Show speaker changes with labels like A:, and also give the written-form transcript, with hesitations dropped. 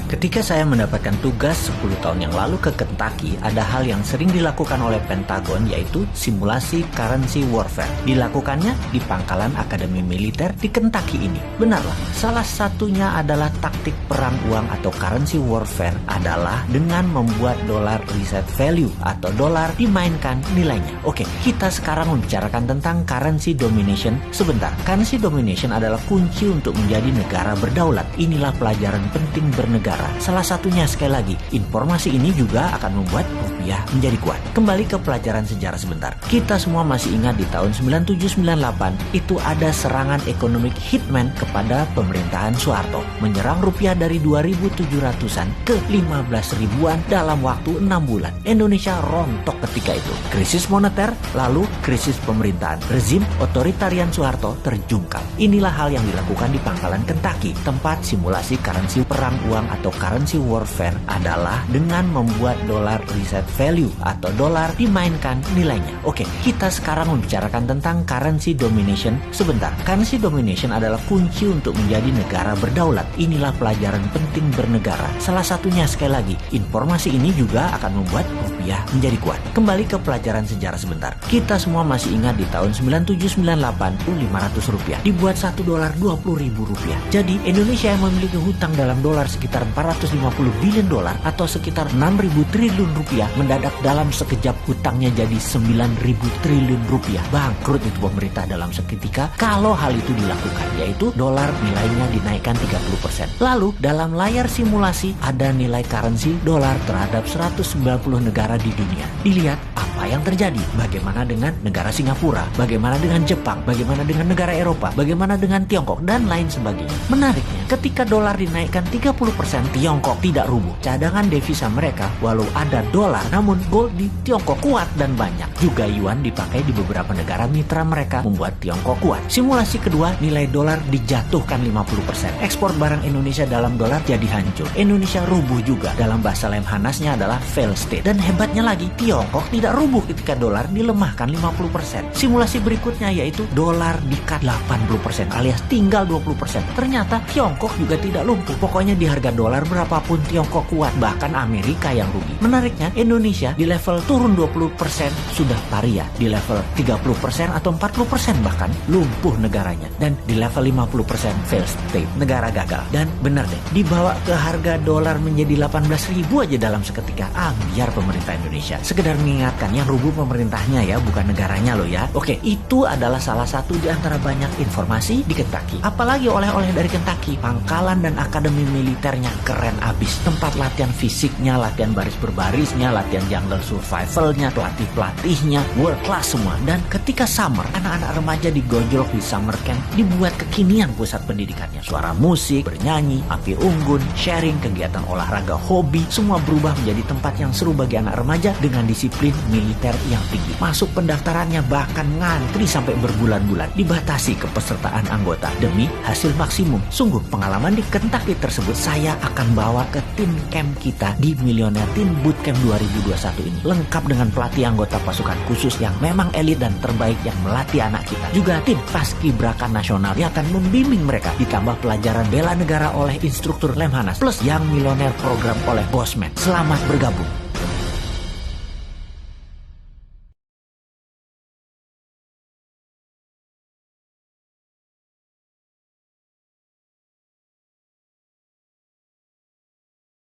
A: Ketika saya mendapatkan tugas 10 tahun yang lalu ke Kentucky, ada hal yang sering dilakukan oleh Pentagon, yaitu simulasi currency warfare. Dilakukannya di pangkalan Akademi Militer di Kentucky ini. Benarlah, salah satunya adalah taktik perang uang atau currency warfare adalah dengan membuat dolar reset value atau dolar dimainkan nilainya. Oke, kita sekarang membicarakan tentang currency domination sebentar. Currency domination adalah kunci untuk menjadi negara berdaulat. Inilah pelajaran penting bernegara. Salah satunya, sekali lagi, informasi ini juga akan membuat rupiah menjadi kuat. Kembali ke pelajaran sejarah sebentar. Kita semua masih ingat di tahun 97-98 itu ada serangan ekonomi hitman kepada pemerintahan Soeharto, menyerang rupiah dari 2.700-an ke 15 ribuan dalam waktu 6 bulan. Indonesia rontok ketika itu. Krisis moneter, lalu krisis pemerintahan. Rezim otoritarian Soeharto terjungkal. Inilah hal yang dilakukan di pangkalan Kentucky, tempat simulasi currency perang uang atau currency warfare adalah dengan membuat dolar reset value atau dolar dimainkan nilainya. Oke, kita sekarang membicarakan tentang currency domination sebentar. Currency domination adalah kunci untuk menjadi negara berdaulat. Inilah pelajaran penting bernegara. Salah satunya, sekali lagi, informasi ini juga akan membuat rupiah menjadi kuat. Kembali ke pelajaran sejarah sebentar. Kita semua masih ingat di tahun 97-98 500 rupiah dibuat 1 dolar 20.000 rupiah. Jadi Indonesia yang memiliki hutang dalam dolar sekitar 450 billion dolar atau sekitar 6.000 triliun rupiah mendadak dalam sekejap hutangnya jadi 9.000 triliun rupiah. Bangkrut itu pemerintah dalam seketika kalau hal itu dilakukan, yaitu dolar nilainya dinaikkan 30%. Lalu dalam layar simulasi ada nilai currency dolar terhadap 190 negara di dunia. Dilihat apa yang terjadi. Bagaimana dengan negara Singapura, bagaimana dengan Jepang, bagaimana dengan negara Eropa, bagaimana dengan Tiongkok, dan lain sebagainya. Menariknya, ketika dolar dinaikkan 30%, Tiongkok tidak rubuh. Cadangan devisa mereka, walau ada dolar, namun gold di Tiongkok kuat dan banyak. Juga yuan dipakai di beberapa negara mitra mereka, membuat Tiongkok kuat. Simulasi kedua, nilai dolar dijatuhkan 50%. Ekspor barang Indonesia dalam dolar jadi hancur. Indonesia rubuh juga. Dalam bahasa Lemhanasnya adalah fail state. Dan hebatnya lagi, Tiongkok tidak rubuh ketika dolar dilemahkan 50%. Simulasi berikutnya yaitu dolar di-cut 80% alias tinggal 20%. Ternyata Tiongkok juga tidak lumpuh. Pokoknya di harga dolar berapapun Tiongkok kuat, bahkan Amerika yang rugi. Menariknya, Indonesia di level turun 20% sudah paria, di level 30% atau 40% bahkan lumpuh negaranya, dan di level 50% fail state, negara gagal. Dan benar deh, dibawa ke harga dolar menjadi 18.000 aja dalam seketika. Biar pemerintah Indonesia. Sekedar mengingatkan, yang rubuh pemerintahnya ya, bukan negaranya loh ya. Oke, itu adalah salah satu di antara banyak informasi di Kentucky. Apalagi oleh-oleh dari Kentucky, pangkalan dan akademi militernya keren abis. Tempat latihan fisiknya, latihan baris berbarisnya, latihan jungle survivalnya, pelatih-pelatihnya, world class semua. Dan ketika summer, anak-anak remaja digojlok di summer camp, dibuat kekinian pusat pendidikannya. Suara musik, bernyanyi, api unggun, sharing, kegiatan olahraga, hobi, semua berubah menjadi tempat yang seru bagi anak remaja dengan disiplin militer yang tinggi. Masuk pendaftarannya bahkan ngantri sampai berbulan-bulan. Dibatasi kepesertaan anggota demi hasil maksimum. Sungguh pengalaman di Kentucky tersebut saya akan bawa ke tim camp kita di Millionaire Teen Bootcamp 2021 ini. Lengkap dengan pelatih anggota pasukan khusus yang memang elit dan terbaik yang melatih anak kita. Juga tim Paskibraka Nasional yang akan membimbing mereka. Ditambah pelajaran bela negara oleh instruktur Lemhanas. Plus yang Millionaire program oleh Bosman. Selamat bergabung.